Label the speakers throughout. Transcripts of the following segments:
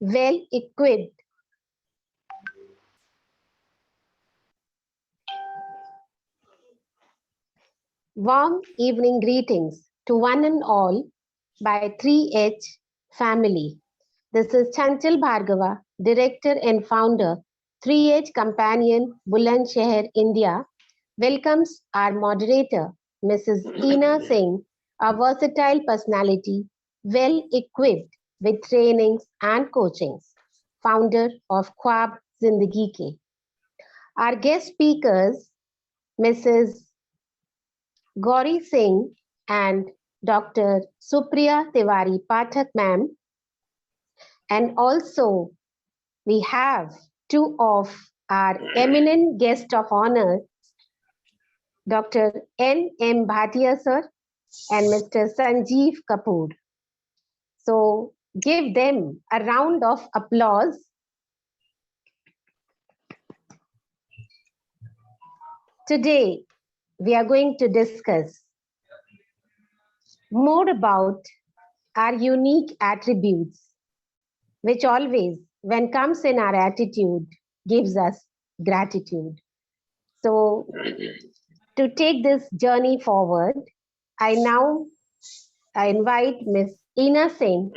Speaker 1: well equipped. Warm evening greetings to one and all by 3H family. This is Chanchal Bhargava, Director and Founder, 3H Companion, Bulandshahr, India, welcomes our moderator, Mrs. Ina Singh, a versatile personality, well equipped with trainings and coachings, founder of Khwab Zindagi Ke. Our guest speakers, Mrs. Gauri Singh and Dr. Supriya Tiwari Pathak ma'am, and also we have two of our eminent guest of honor, Dr. N. M. Bhatia sir and Mr. Sanjeev Kapoor. So give them a round of applause. Today, we are going to discuss more about our unique attributes, which always, when comes in our attitude, gives us gratitude. So, to take this journey forward, I invite Miss Ina Singh.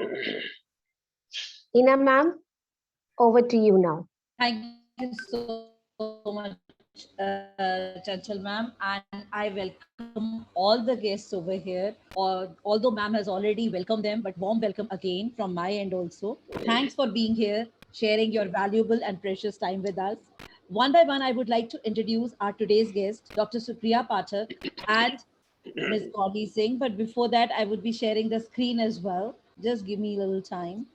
Speaker 1: Ina ma'am, over to you now.
Speaker 2: Thank you so much, Chanchal ma'am, and I welcome all the guests over here. Or although ma'am has already welcomed them, but warm welcome again from my end also. Thanks for being here, sharing your valuable and precious time with us. One by one, I would like to introduce our today's guest, Dr. Supriya Pathak and Ms. Gauri Singh. But before that, I would be sharing the screen as well. Just give me a little time.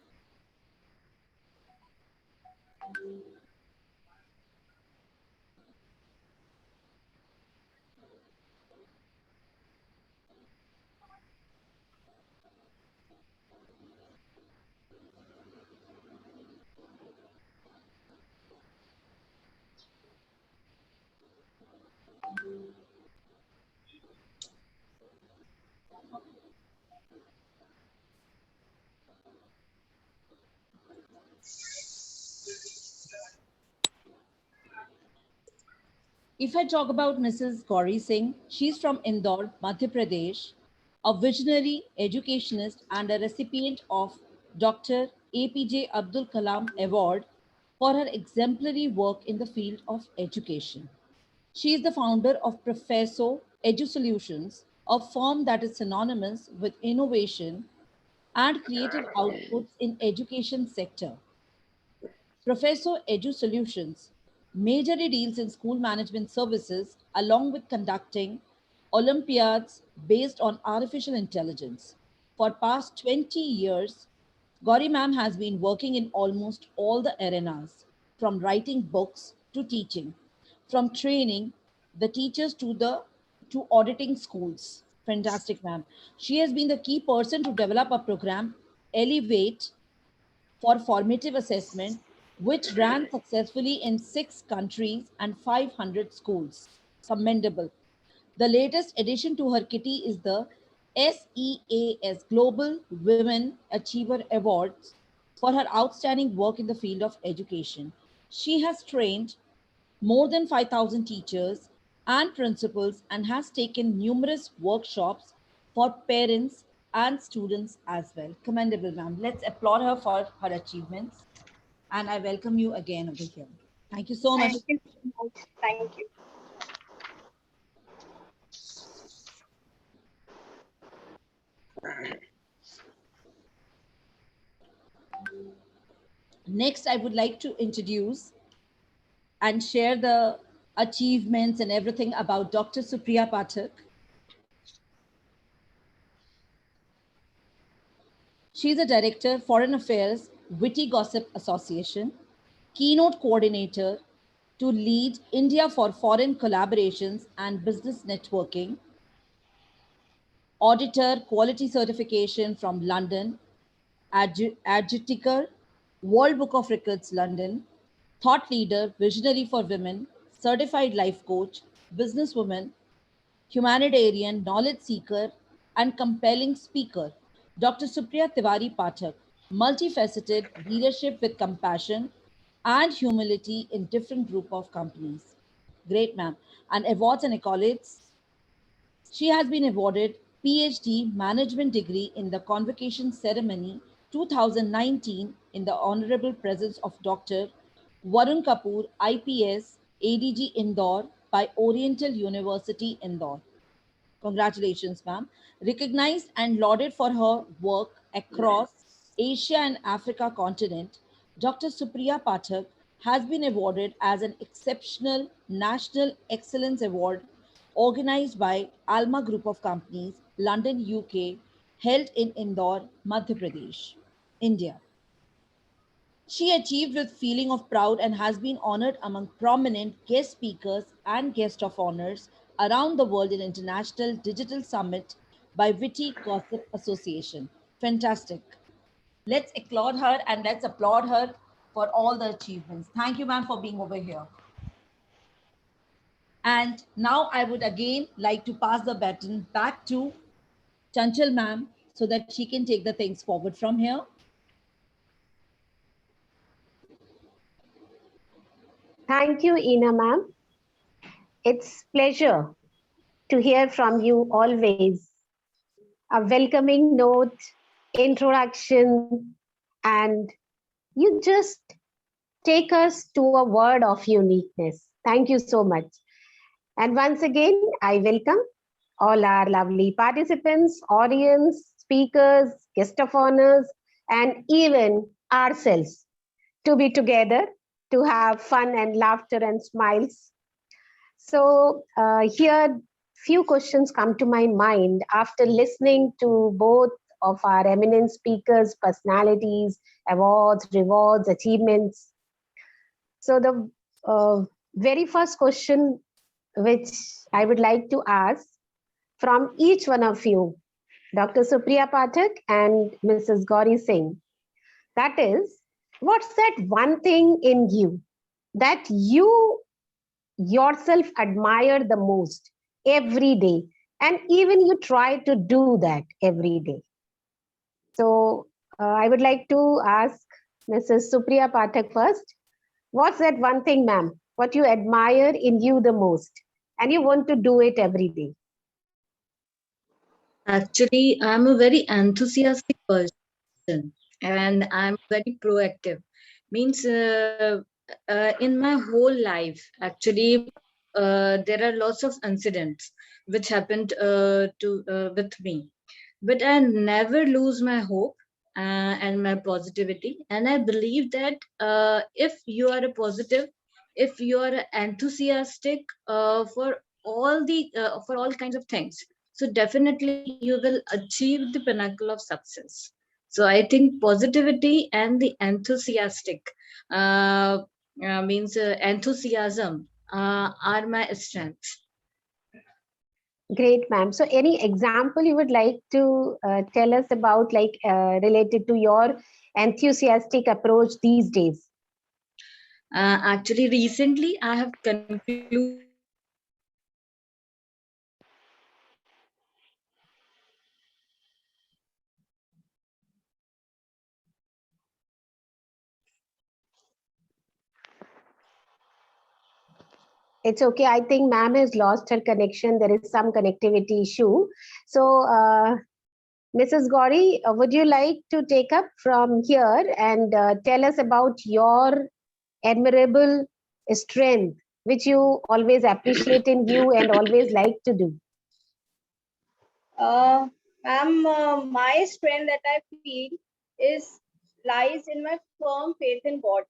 Speaker 2: If I talk about Mrs. Gauri Singh, she's from Indore, Madhya Pradesh, a visionary educationist and a recipient of Dr. APJ Abdul Kalam Award for her exemplary work in the field of education. She is the founder of Professor Edu Solutions, a firm that is synonymous with innovation and creative outputs in education sector. Professor Edu Solutions majorly deals in school management services along with conducting Olympiads based on artificial intelligence. For past 20 years, Gauri ma'am has been working in almost all the arenas, from writing books to teaching, from training the teachers to auditing schools. Fantastic, ma'am. She has been the key person to develop a program, Elevate, for formative assessment, which ran successfully in 6 countries and 500 schools. Commendable. The latest addition to her kitty is the SEAS Global Women Achiever Awards for her outstanding work in the field of education. She has trained more than 5,000 teachers and principals and has taken numerous workshops for parents and students as well. Commendable, ma'am. Let's applaud her for her achievements. And I welcome you again over here. Thank you so much.
Speaker 3: Thank you so much. Thank you.
Speaker 2: Next, I would like to introduce and share the achievements and everything about Dr. Supriya Pathak. She's a director, Foreign Affairs, Witty Gossip Association, keynote coordinator to lead India for foreign collaborations and business networking, auditor quality certification from London, Adjudicator, World Book of Records, London, thought leader, visionary for women, certified life coach, businesswoman, humanitarian, knowledge seeker, and compelling speaker, Dr. Supriya Tiwari Pathak. multifaceted leadership with compassion and humility in different group of companies. Great, ma'am. And awards and accolades. She has been awarded PhD Management degree in the Convocation Ceremony 2019 in the honorable presence of Dr. Varun Kapoor, IPS, ADG Indore by Oriental University Indore. Congratulations, ma'am. Recognized and lauded for her work across Asia and Africa continent, Dr. Supriya Pathak has been awarded as an exceptional National Excellence Award organized by Alma Group of Companies, London, UK, held in Indore, Madhya Pradesh, India. She achieved with feeling of proud and has been honored among prominent guest speakers and guest of honors around the world in International Digital Summit by Witty Gossip Association. Fantastic. Let's applaud her and let's applaud her for all the achievements. Thank you, ma'am, for being over here. And now I would again like to pass the baton back to Chanchal ma'am so that she can take the things forward from here.
Speaker 1: Thank you, Ina ma'am. It's pleasure to hear from you always. A welcoming note, introduction, and you just take us to a word of uniqueness. Thank you so much. And once again, I welcome all our lovely participants, audience, speakers, guest of honors, and even ourselves to be together to have fun and laughter and smiles. So here, few questions come to my mind after listening to both of our eminent speakers, personalities, awards, rewards, achievements. So the very first question which I would like to ask from each one of you, Dr. Supriya Pathak and Mrs. Gauri Singh, that is, what's that one thing in you that you yourself admire the most every day, and even you try to do that every day? So I would like to ask Mrs. Supriya Pathak first. What's that one thing, ma'am, what you admire in you the most and you want to do it every day?
Speaker 4: Actually, I'm a very enthusiastic person and I'm very proactive. Means in my whole life, actually, there are lots of incidents which happened with me, but I never lose my hope and my positivity. And I believe that if you are a positive, if you are enthusiastic for all kinds of things, so definitely you will achieve the pinnacle of success. So I think positivity and the enthusiasm are my strengths.
Speaker 1: Great, ma'am. So any example you would like to tell us about, like related to your enthusiastic approach these days?
Speaker 4: Actually, recently I have concluded
Speaker 1: It's okay. I think ma'am has lost her connection. There is some connectivity issue. So, Mrs. Gauri, would you like to take up from here and tell us about your admirable strength, which you always appreciate in you and always like to do?
Speaker 3: Ma'am, my strength that I feel is lies in my firm faith in God.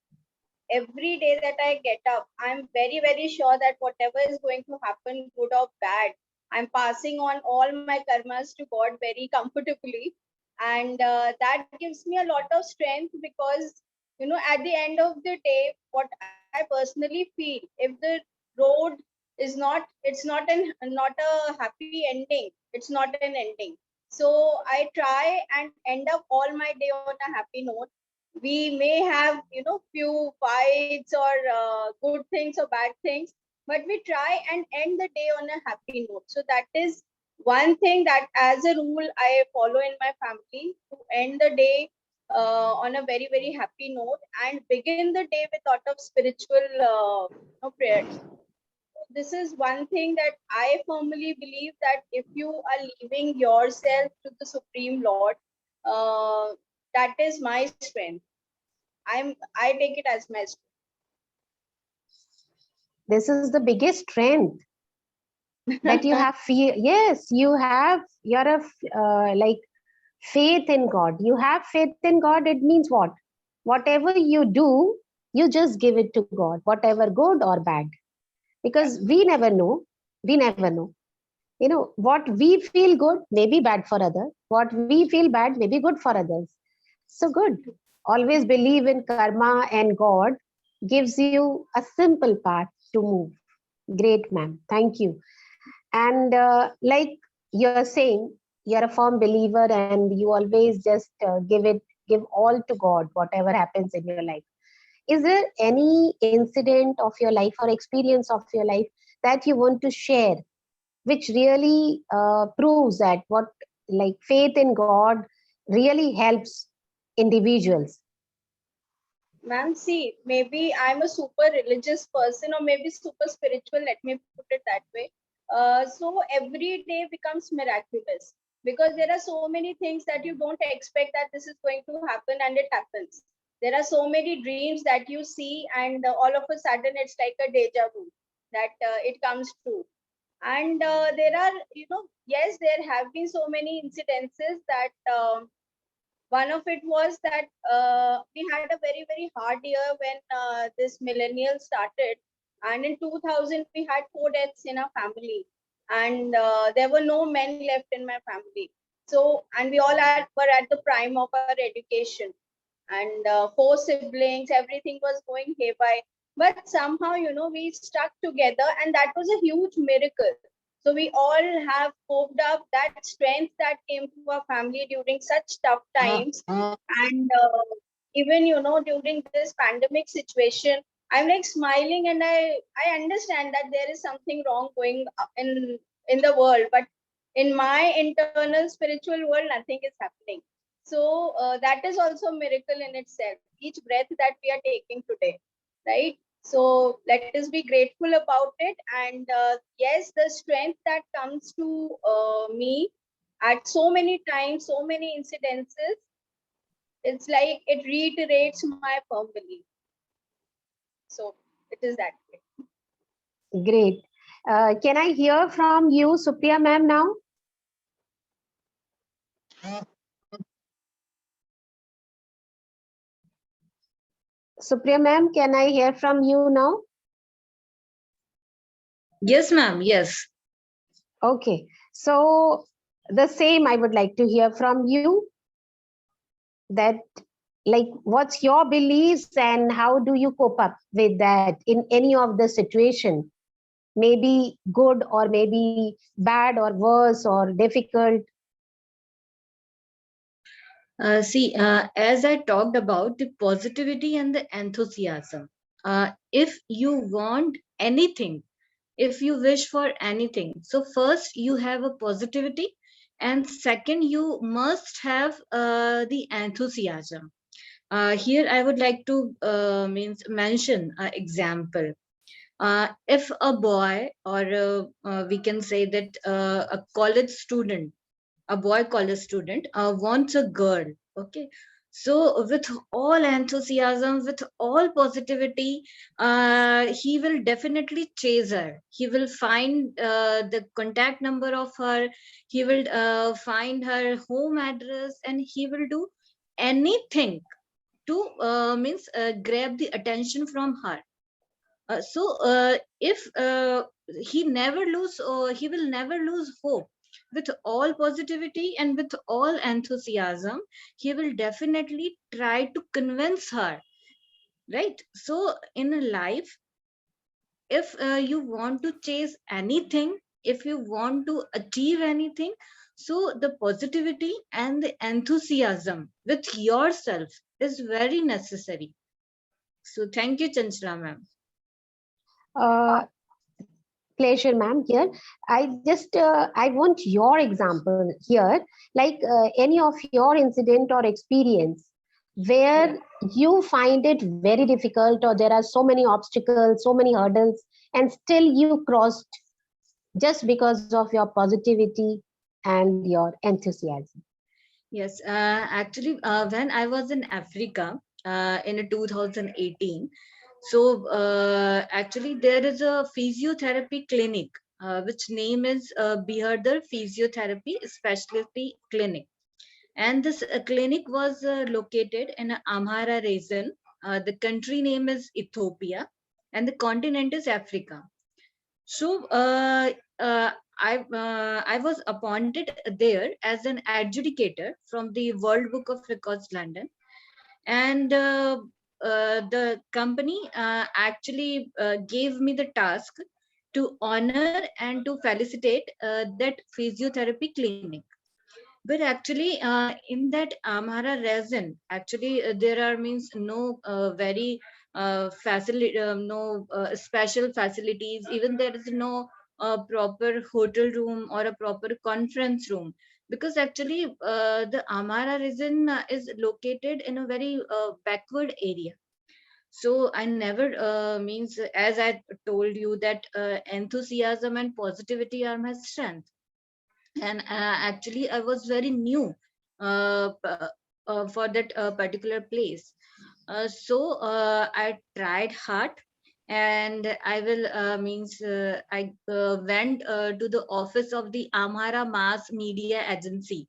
Speaker 3: Every day that I get up, I'm very, very sure that whatever is going to happen, good or bad, I'm passing on all my karmas to God very comfortably. And that gives me a lot of strength because, at the end of the day, what I personally feel, if the road is not a happy ending, it's not an ending. So I try and end up all my day on a happy note. We may have few fights or good things or bad things, but we try and end the day on a happy note. So that is one thing that as a rule I follow in my family, to end the day on a very, very happy note and begin the day with a lot of spiritual prayers. This is one thing that I firmly believe, that if you are leaving yourself to the Supreme Lord, uh, that is my strength. I take it as my strength.
Speaker 1: This is the biggest strength that you have. Yes, you're a like faith in God. You have faith in God. It means what? Whatever you do, you just give it to God, whatever good or bad, because we never know. We never know. You know, what we feel good may be bad for others. What we feel bad may be good for others. So good. Always believe in karma, and God gives you a simple path to move. Great, ma'am. Thank you. And like you're saying, you're a firm believer and you always just give all to God, whatever happens in your life. Is there any incident of your life or experience of your life that you want to share, which really proves that what, like, faith in God really helps individuals?
Speaker 3: Ma'am, see, maybe I'm a super religious person or maybe super spiritual, let me put it that way. So every day becomes miraculous because there are so many things that you don't expect that this is going to happen and it happens. There are so many dreams that you see and all of a sudden it's like a deja vu that it comes true. And there are, yes, there have been so many incidences that one of it was that we had a very, very hard year when this millennial started. And in 2000, we had 4 deaths in our family. And there were no men left in my family. So, and we all were at the prime of our education. And 4 siblings, everything was going haywire. But somehow, we stuck together. And that was a huge miracle. So we all have coped up that strength that came to our family during such tough times. And even, during this pandemic situation, I'm like smiling and I understand that there is something wrong going in the world. But in my internal spiritual world, nothing is happening. So that is also a miracle in itself. Each breath that we are taking today, right? So let us be grateful about it. And yes, the strength that comes to me at so many times, so many incidences, it's like it reiterates my firm belief. So it is that way.
Speaker 1: Great. Can I hear from you, Supriya ma'am, now? Supriya ma'am, can I hear from you now?
Speaker 4: Yes, ma'am. Yes.
Speaker 1: Okay. So the same I would like to hear from you, that, like, what's your beliefs and how do you cope up with that in any of the situation, maybe good or maybe bad or worse or difficult?
Speaker 4: See, as I talked about the positivity and the enthusiasm, if you want anything, if you wish for anything, so first you have a positivity, and second you must have the enthusiasm. Here I would like to mention an example. If a boy or we can say that a college student, a boy college student wants a girl, okay, so with all enthusiasm, with all positivity, he will definitely chase her. He will find the contact number of her, he will find her home address, and he will do anything to grab the attention from her. So if he never lose, he will never lose hope. With all positivity and with all enthusiasm, he will definitely try to convince her, right? So in life, if you want to chase anything, if you want to achieve anything, so the positivity and the enthusiasm with yourself is very necessary. So thank you, Chanchla ma'am.
Speaker 1: uh, Pleasure, ma'am. Here, I want your example here, like any of your incident or experience where you find it very difficult, or there are so many obstacles, so many hurdles, and still you crossed just because of your positivity and your enthusiasm?
Speaker 4: Yes, actually, when I was in Africa in 2018, so actually there is a physiotherapy clinic, which name is Bihardar Physiotherapy Specialty Clinic. And this clinic was located in Amhara region. The country name is Ethiopia, and the continent is Africa. So I was appointed there as an adjudicator from the World Book of Records, London, and the company actually gave me the task to honor and to felicitate that physiotherapy clinic. But actually, in that Amhara region, actually there are means no very facility, no special facilities. Even there is no proper hotel room or a proper conference room, because actually the Amhara region is located in a very backward area. So I never means, as I told you, that enthusiasm and positivity are my strength. And actually I was very new for that particular place. So I tried hard, and I will means I went to the office of the Amhara Mass Media Agency.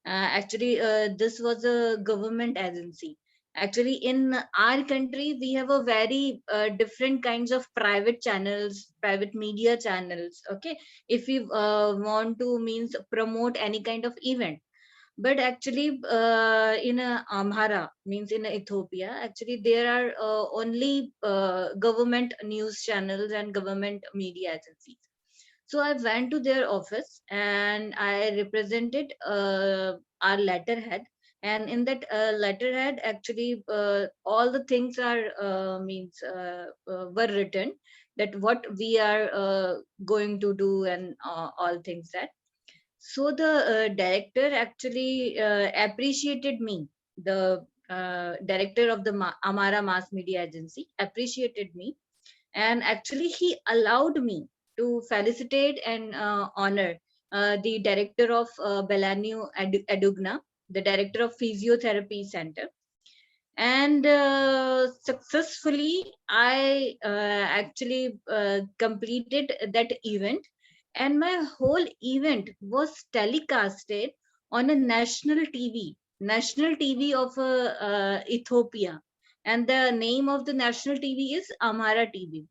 Speaker 4: Actually, this was a government agency. Actually, in our country, we have a very different kinds of private channels, private media channels. Okay, if we want to means promote any kind of event, but actually in Amhara, means in Ethiopia, actually there are only government news channels and government media agencies. So I went to their office and I represented our letterhead. And in that letterhead, actually, all the things are were written, that what we are going to do, and all things that. So the director actually appreciated me. The director of the Amara Mass Media Agency appreciated me, and actually he allowed me to felicitate and honor the director of Belanu Edugna, the director of Physiotherapy Center. And successfully I actually completed that event, and my whole event was telecasted on a national TV of Ethiopia. And the name of the national TV is Amhara TV.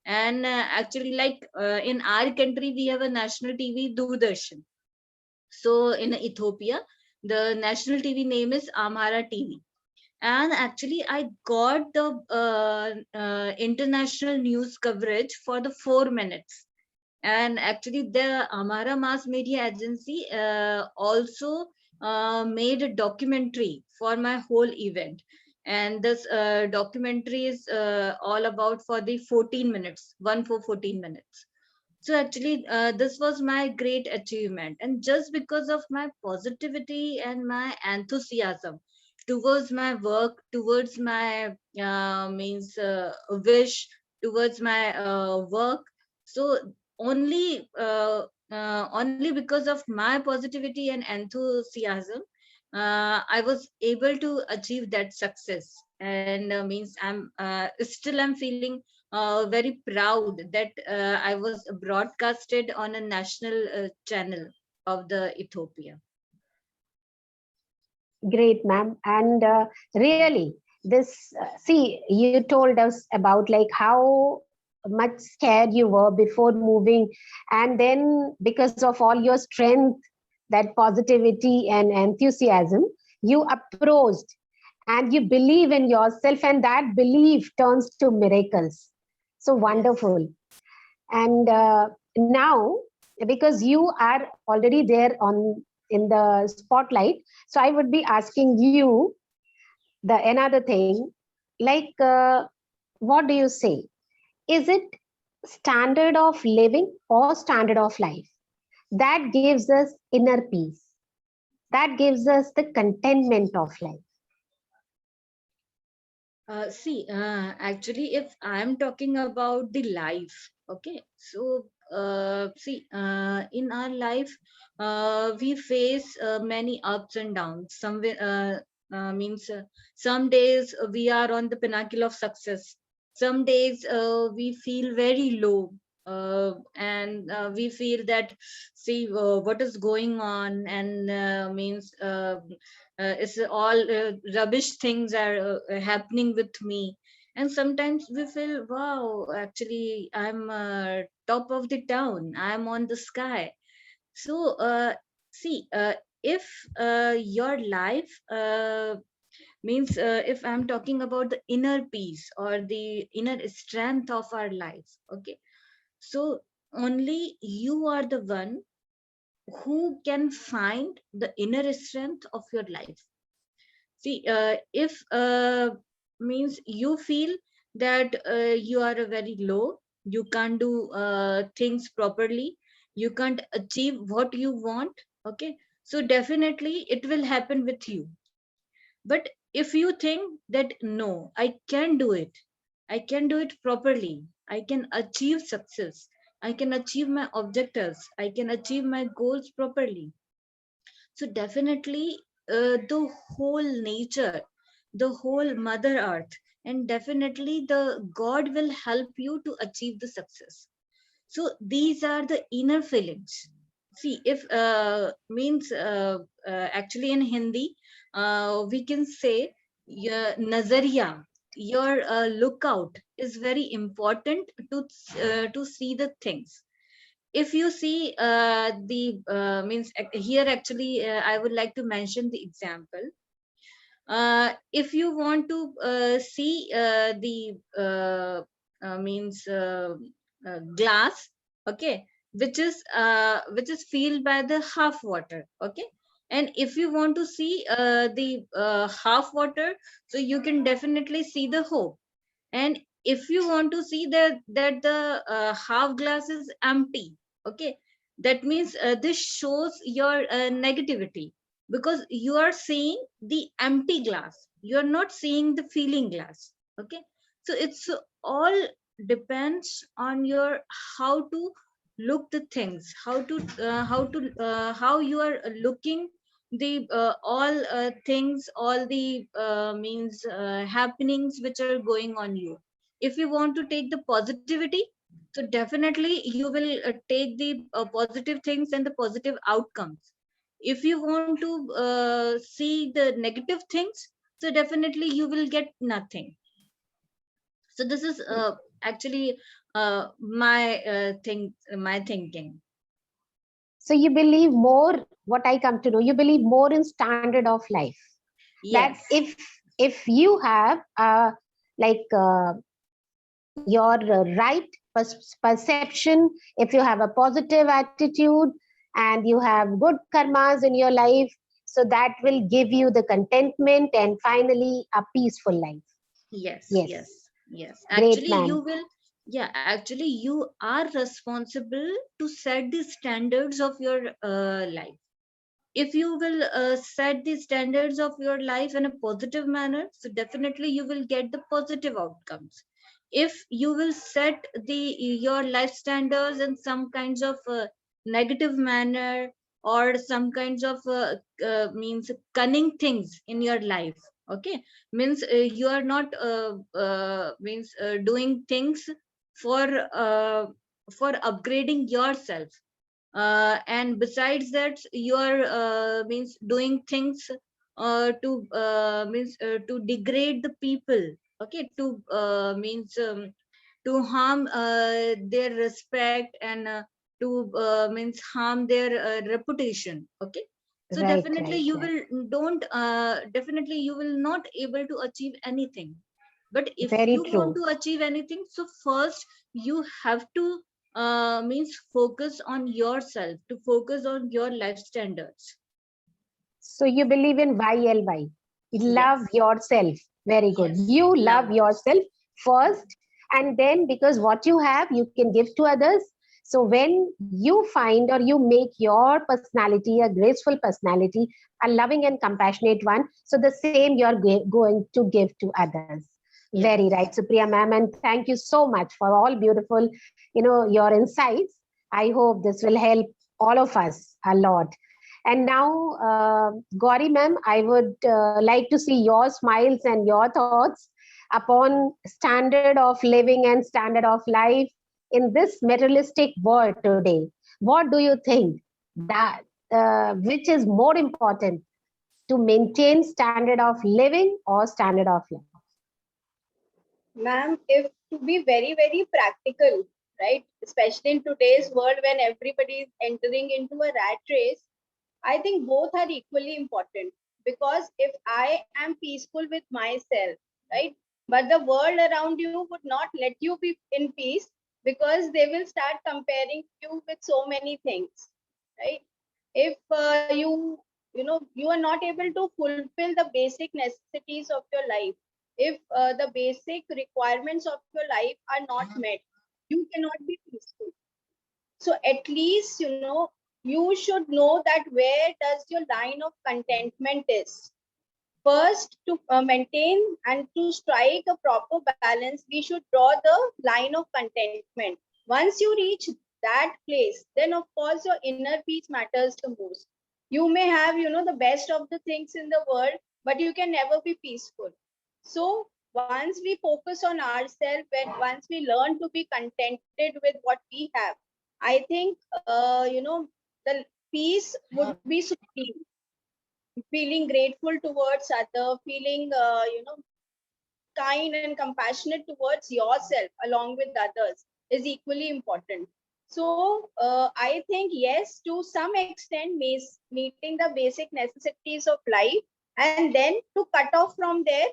Speaker 4: And actually, like in our country, we have a national TV, Doordarshan. So in Ethiopia, the national TV name is Amhara TV. And actually I got the international news coverage for the 4 minutes. And actually the Amara Mass Media Agency also made a documentary for my whole event. And this documentary is all about for the 14 minutes, one for 14 minutes. So actually this was my great achievement, and just because of my positivity and my enthusiasm towards my work, towards my wish, towards my work. So only because of my positivity and enthusiasm, I was able to achieve that success. And I'm feeling very proud that I was broadcasted on a national channel of the Ethiopia.
Speaker 1: Great, ma'am. And really, this, see, you told us about like how much scared you were before moving. And then because of all your strength, that positivity and enthusiasm, you approached and you believe in yourself, and that belief turns to miracles. So wonderful. And now, because you are already there on in the spotlight, so I would be asking you the another thing, like what do you say, is it standard of living or standard of life that gives us inner peace, that gives us the contentment of life?
Speaker 4: Actually, if I'm talking about the life, okay, so in our life, we face many ups and downs. Means some days we are on the pinnacle of success. Some days we feel very low, and we feel that what is going on, and it's all rubbish things are happening with me. And sometimes we feel, wow, actually I'm top of the town, I'm on the sky. So see if your life if I'm talking about the inner peace or the inner strength of our life, okay, so only you are the one who can find the inner strength of your life. See, if you feel that you are very low, you can't do things properly, you can't achieve what you want, okay, so definitely it will happen with you. But if you think that no, I can do it, I can do it properly, I can achieve success, I can achieve my objectives, I can achieve my goals properly, so definitely the whole nature, the whole mother earth, and definitely the God will help you to achieve the success. So these are the inner feelings. See, if actually in Hindi, we can say your nazariya, your lookout is very important to see the things. If you see the here actually I would like to mention the example. If you want to see the glass, okay, which is filled by the half water, okay, and if you want to see the half water, so you can definitely see the hope. And if you want to see that the half glass is empty, okay, that means this shows your negativity, because you are seeing the empty glass, you are not seeing the filling glass, okay. So it's all depends on your how to look the things, how you are looking the all things, all the happenings which are going on you. If you want to take the positivity, so definitely you will take the positive things and the positive outcomes. If you want to see the negative things, so definitely you will get nothing. So this is actually my thinking.
Speaker 1: So you believe more, what I come to know, you believe more in standard of life. That
Speaker 4: Yes.
Speaker 1: if you have like your right perception, if you have a positive attitude and you have good karmas in your life, so that will give you the contentment and finally a peaceful life.
Speaker 4: Yes,
Speaker 1: Yes,
Speaker 4: yes, yes.
Speaker 1: great
Speaker 4: Actually,
Speaker 1: man.
Speaker 4: you will, yeah, actually, you are responsible to set the standards of your life. If you will set the standards of your life in a positive manner, so definitely you will get the positive outcomes. If you will set the your life standards in some kinds of negative manner, or some kinds of cunning things in your life, okay, means you are not doing things for uh, for upgrading yourself, and besides that you are doing things to degrade the people, okay, to harm their respect, and to harm their reputation, okay. So
Speaker 1: Right,
Speaker 4: definitely
Speaker 1: right,
Speaker 4: you
Speaker 1: right.
Speaker 4: will don't definitely you will not able to achieve anything. But if
Speaker 1: Very
Speaker 4: you want
Speaker 1: true.
Speaker 4: to achieve anything, so first you have to focus on yourself, to focus on your life standards.
Speaker 1: So you believe in YLY. Love
Speaker 4: Yes,
Speaker 1: yourself. Very good.
Speaker 4: yes,
Speaker 1: You
Speaker 4: love
Speaker 1: love
Speaker 4: yourself.
Speaker 1: yourself first, and then because what you have, you can give to others. So when you find or you make your personality a graceful personality, a loving and compassionate one, so the same you're going to give to others. Very right, Supriya ma'am, and thank you so much for all beautiful, your insights. I hope this will help all of us a lot. And now, Gauri ma'am, I would like to see your smiles and your thoughts upon standard of living and standard of life in this materialistic world today. What do you think that which is more important to maintain standard of living or standard of life?
Speaker 3: Ma'am, if to be very, very practical, right, especially in today's world when everybody is entering into a rat race, I think both are equally important, because if I am peaceful with myself, right, but the world around you would not let you be in peace, because they will start comparing you with so many things, right? If you are not able to fulfill the basic necessities of your life, if the basic requirements of your life are not met, you cannot be peaceful. So at least, you should know that where does your line of contentment is. First, to maintain and to strike a proper balance, we should draw the line of contentment. Once you reach that place, then of course your inner peace matters the most. You may have, the best of the things in the world, but you can never be peaceful. So once we focus on ourselves, and once we learn to be contented with what we have, I think, the peace would be supreme. Feeling grateful towards other, feeling kind and compassionate towards yourself along with others is equally important. So I think, yes, to some extent, meeting the basic necessities of life, and then to cut off from there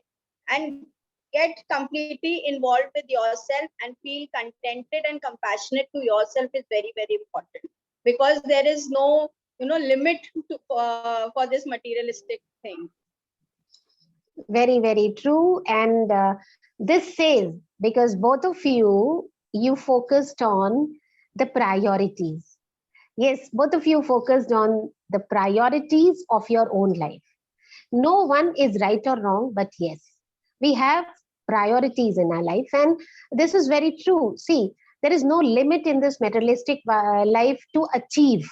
Speaker 3: and get completely involved with yourself and feel contented and compassionate to yourself is very, very important, because there is no limit to, for this materialistic thing.
Speaker 1: Very, very true. And this says, because both of you focused on the priorities. Yes, both of you focused on the priorities of your own life. No one is right or wrong, but yes, we have priorities in our life. And this is very true. See, there is no limit in this materialistic life to achieve.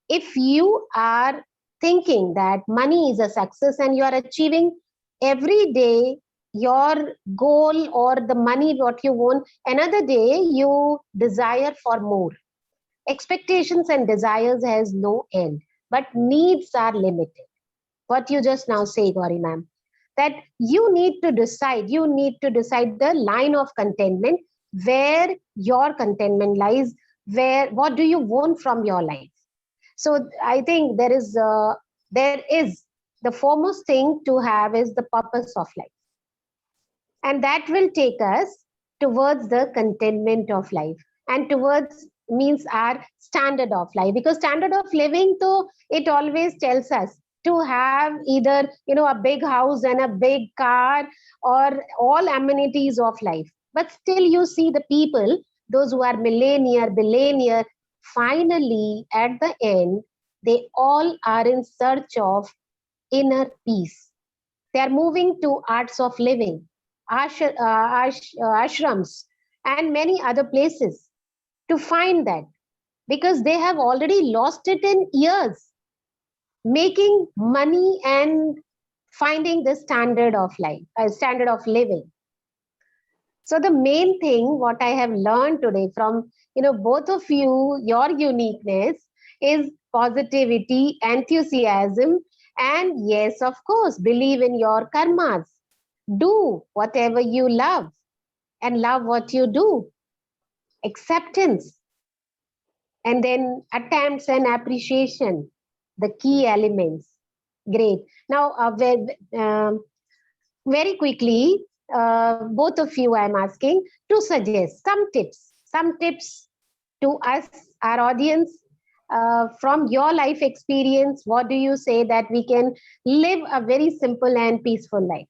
Speaker 1: If you are thinking that money is a success and you are achieving every day your goal or the money what you want, another day you desire for more. Expectations and desires has no end, but needs are limited. What you just now say, Gauri ma'am, that you need to decide the line of contentment, where your contentment lies, where what do you want from your life. So I think there is the foremost thing to have is the purpose of life, and that will take us towards the contentment of life and towards means our standard of life, because standard of living, so it always tells us to have either a big house and a big car or all amenities of life, but still you see the people, those who are millionaire billionaire, finally at the end they all are in search of inner peace. They are moving to arts of living, ashrams, and many other places to find that, because they have already lost it in years, making money and finding the standard of life, standard of living. So the main thing what I have learned today from both of you, your uniqueness is positivity, enthusiasm, and yes, of course, believe in your karmas. Do whatever you love and love what you do. Acceptance, and then attempts and appreciation, the key elements. Great. Now, very quickly, both of you, I'm asking to suggest some tips to us, our audience, from your life experience. What do you say that we can live a very simple and peaceful life?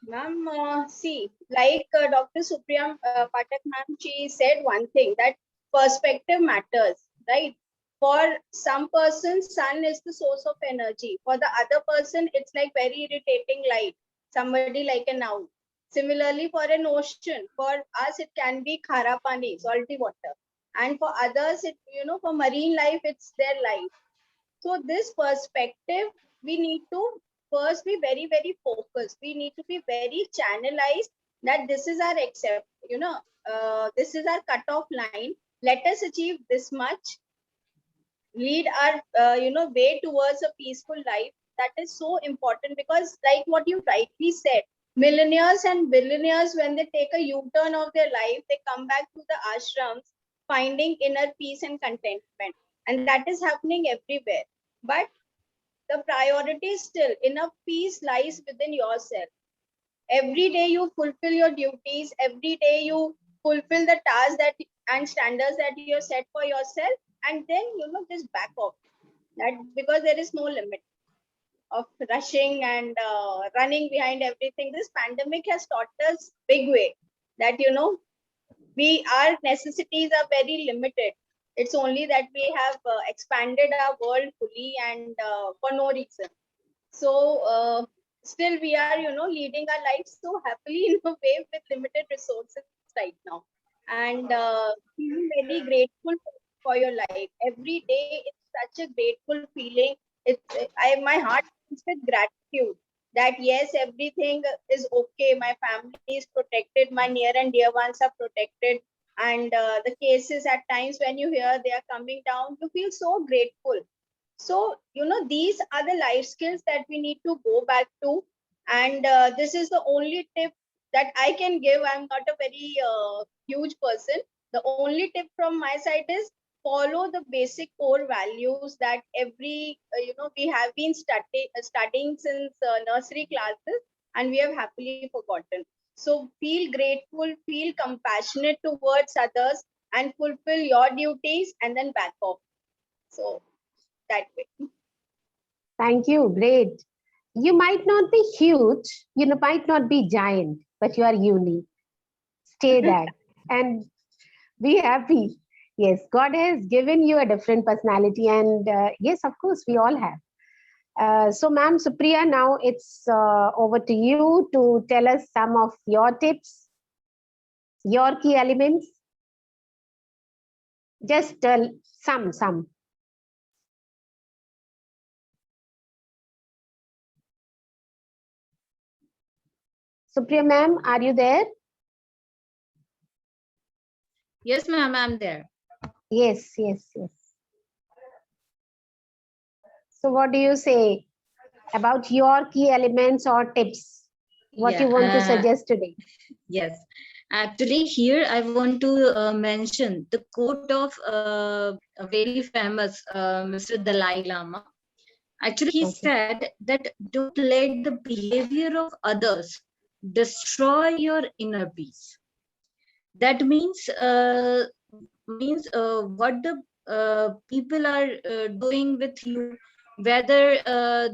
Speaker 3: Ma'am, see, like Dr. Supriya Patak ma'am, she said one thing, that perspective matters, right? For some person, sun is the source of energy. For the other person, it's like very irritating light, somebody like an owl. Similarly, for an ocean, for us, it can be khara pani, salty water. And for others, it, for marine life, it's their life. So this perspective, we need to first be very, very focused. We need to be very channelized that this is our this is our cutoff line. Let us achieve this much, lead our way towards a peaceful life. That is so important, because like what you rightly said, millionaires and billionaires, when they take a u-turn of their life, they come back to the ashrams finding inner peace and contentment, and that is happening everywhere. But the priority is still inner peace lies within yourself. Every day you fulfill your duties, every day you fulfill the tasks that and standards that you have set for yourself, and then just back off that, because there is no limit of rushing and running behind everything. This pandemic has taught us big way that our necessities are very limited. It's only that we have expanded our world fully, and for no reason. So still we are leading our lives so happily in a way with limited resources right now, and feeling very grateful for your life. Every day it's such a grateful feeling. My heart fills with gratitude that yes, everything is okay, my family is protected, my near and dear ones are protected, and the cases at times when you hear they are coming down, you feel so grateful. So, these are the life skills that we need to go back to. And this is the only tip that I can give. I'm not a very huge person. The only tip from my side is follow the basic core values that we have been studying since nursery classes, and we have happily forgotten. So feel grateful, feel compassionate towards others, and fulfill your duties, and then back off. So that way.
Speaker 1: Thank you. Great. You might not be huge, might not be giant, but you are unique. Stay that and be happy. Yes, God has given you a different personality, and yes, of course, we all have. So, ma'am, Supriya, now it's over to you to tell us some of your tips, your key elements. Just some. Supriya, ma'am, are you there?
Speaker 4: Yes, ma'am, I'm there.
Speaker 1: Yes. So what do you say about your key elements or tips? What you want to suggest today?
Speaker 4: Yes, actually here I want to mention the quote of a very famous Mr. Dalai Lama. Actually, he said that don't let the behavior of others destroy your inner peace. That means what the people are doing with you, whether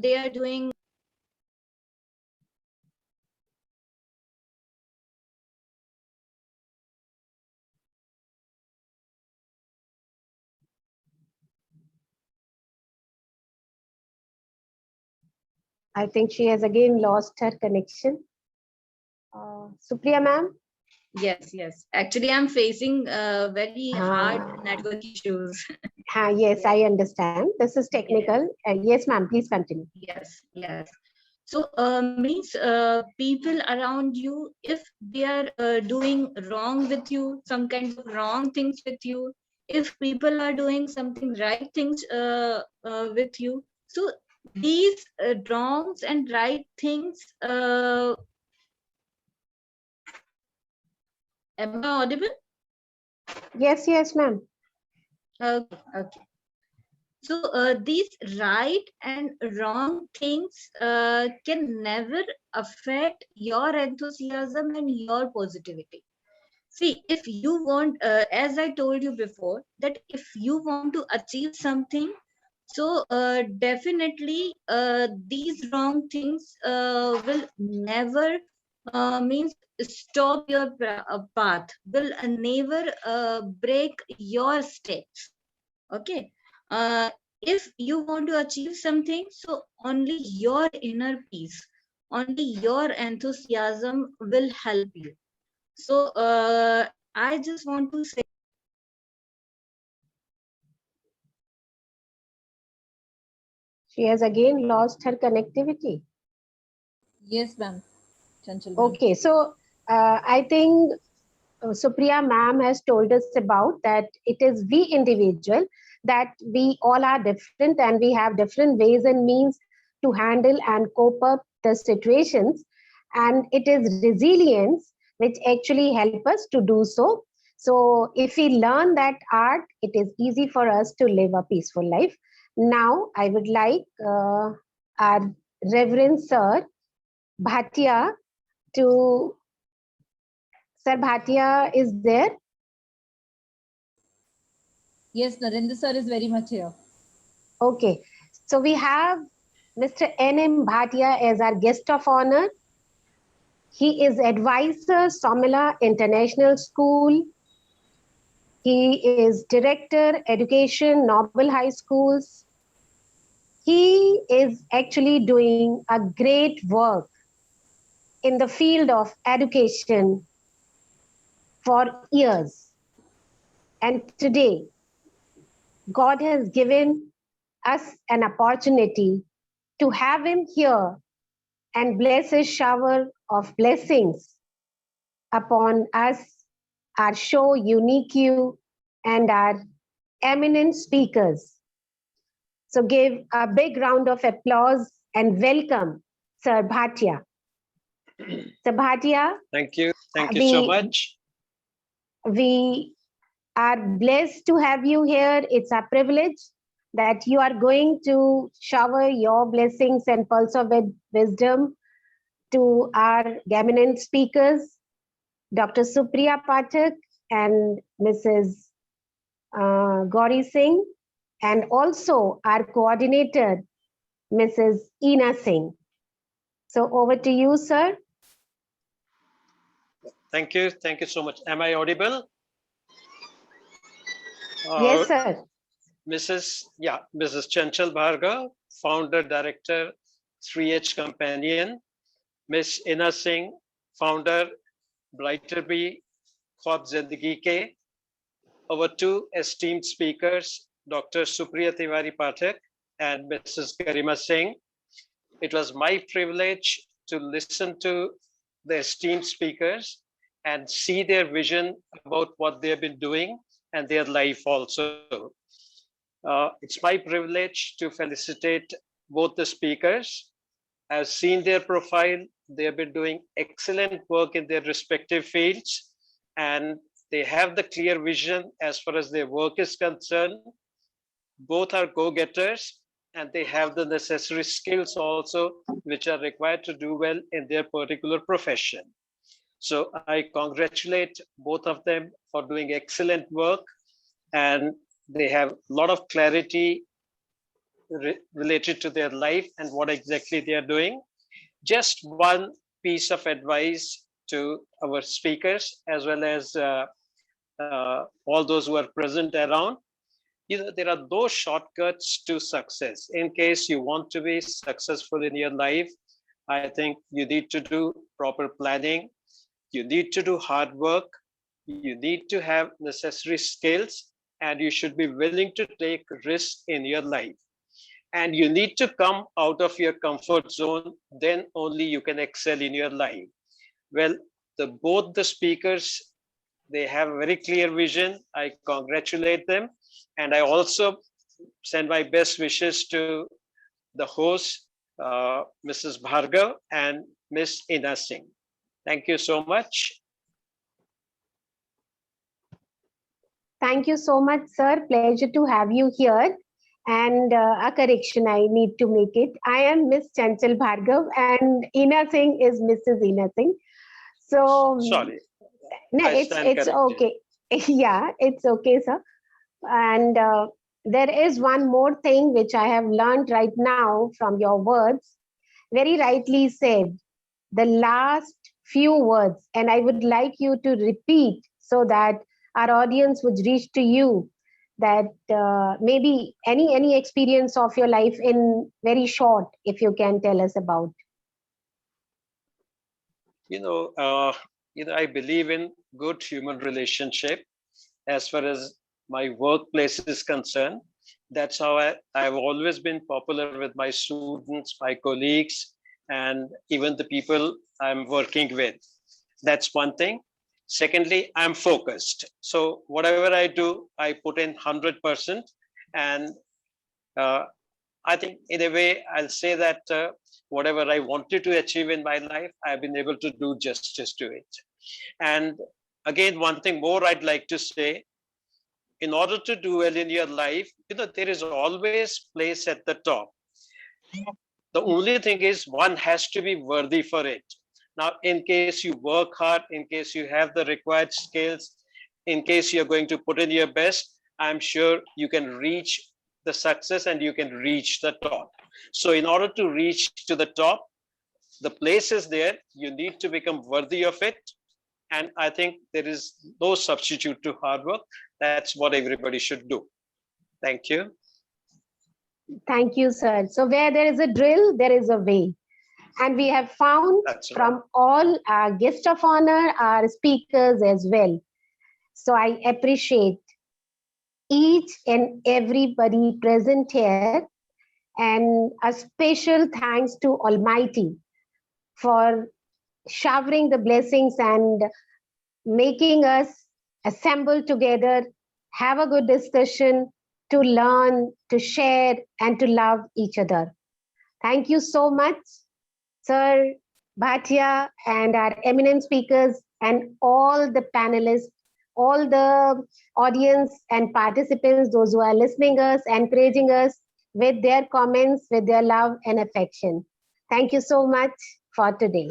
Speaker 4: they are doing
Speaker 1: I think she has again lost her connection. Supriya, ma'am?
Speaker 4: Yes. Actually, I'm facing very hard network issues.
Speaker 1: Yes, I understand. This is technical. Yes, ma'am, please continue.
Speaker 4: Yes. So means people around you, if they are doing wrong with you, some kinds of wrong things with you, if people are doing something right things with you, so these wrongs and right things, am I audible?
Speaker 1: Yes, ma'am.
Speaker 4: Okay. So these right and wrong things can never affect your enthusiasm and your positivity. See, if you want, as I told you before, that if you want to achieve something, so definitely these wrong things will never means stop your path, will never break your steps. Okay. If you want to achieve something, so only your inner peace, only your enthusiasm will help you. So I just want to say,
Speaker 1: She has again lost her connectivity.
Speaker 2: Yes, ma'am. Chanchal ma'am.
Speaker 1: Okay, so I think Supriya ma'am has told us about that it is we individual, that we all are different and we have different ways and means to handle and cope up the situations, and it is resilience which actually help us to do so. So if we learn that art, it is easy for us to live a peaceful life. Now I would like our Reverend Sir Bhatia to, Sir Bhatia is there?
Speaker 2: Yes, Narendra sir is very much here.
Speaker 1: Okay, so we have Mr. N.M. Bhatia as our guest of honor. He is advisor, Somila International School. He is director, education, Noble High Schools. He is actually doing a great work in the field of education for years. And today, God has given us an opportunity to have him here and bless his shower of blessings upon us, our show Unique You, and our eminent speakers. So give a big round of applause and welcome Sir Bhatia. Sir Bhatia,
Speaker 5: Thank you. Thank you so much.
Speaker 1: We are blessed to have you here. It's a privilege that you are going to shower your blessings and pulse of wisdom to our eminent speakers, Dr. Supriya Pathak and Mrs. Gauri Singh, and also our coordinator, Mrs. Ina Singh. So over to you, sir.
Speaker 5: Thank you. Thank you so much. Am I audible?
Speaker 1: Yes, sir.
Speaker 5: Mrs. Chanchal Bhargav, founder, director, 3H Companion. Miss Ina Singh, founder, Brighter Bee, Khwab Zindagi Ke. Our two esteemed speakers, Dr. Supriya Tiwari Pathak and Mrs. Garima Singh. It was my privilege to listen to the esteemed speakers and see their vision about what they have been doing and their life also. It's my privilege to felicitate both the speakers. I've seen their profile. They have been doing excellent work in their respective fields, and they have the clear vision as far as their work is concerned. Both are go-getters, and they have the necessary skills also, which are required to do well in their particular profession. So I congratulate both of them for doing excellent work, and they have a lot of clarity related to their life and what exactly they are doing. Just one piece of advice to our speakers, as well as all those who are present around. There are no shortcuts to success. In case you want to be successful in your life, I think you need to do proper planning. You need to do hard work. You need to have necessary skills, and you should be willing to take risks in your life. And you need to come out of your comfort zone, then only you can excel in your life. Well, both the speakers, they have a very clear vision. I congratulate them. And I also send my best wishes to the host, Mrs. Bhargav and Miss Ina Singh. Thank you so much.
Speaker 1: Thank you so much, sir. Pleasure to have you here. And a correction, I need to make it. I am Miss Chanchal Bhargav and Ina Singh is Mrs. Ina Singh. So
Speaker 5: sorry.
Speaker 1: No, it's okay. Yeah, it's okay, sir. And there is one more thing which I have learned right now from your words. Very rightly said, the last few words, and I would like you to repeat so that our audience would reach to you. that maybe any experience of your life in very short, if you can tell us about.
Speaker 5: I believe in good human relationship as far as my workplace is concerned. That's how I've always been popular with my students, my colleagues, and even the people I'm working with. That's one thing. Secondly, I'm focused. So whatever I do, I put in 100%. And I think in a way, I'll say that whatever I wanted to achieve in my life, I've been able to do justice to it. And again, one thing more I'd like to say, in order to do well in your life, there is always place at the top. The only thing is one has to be worthy for it. Now, in case you work hard, in case you have the required skills, in case you're going to put in your best, I'm sure you can reach the success and you can reach the top. So in order to reach to the top, the place is there. You need to become worthy of it. And I think there is no substitute to hard work. That's what everybody should do. Thank you.
Speaker 1: Thank you, sir. So where there is a drill, there is a way. And we have found
Speaker 5: That's right.
Speaker 1: from all our guests of honor, our speakers as well. So I appreciate each and everybody present here, and a special thanks to Almighty for showering the blessings and making us assemble together, have a good discussion, to learn, to share, and to love each other. Thank you so much, Sir Bhatia, and our eminent speakers, and all the panelists, all the audience and participants, those who are listening us, encouraging us with their comments, with their love and affection. Thank you so much for today.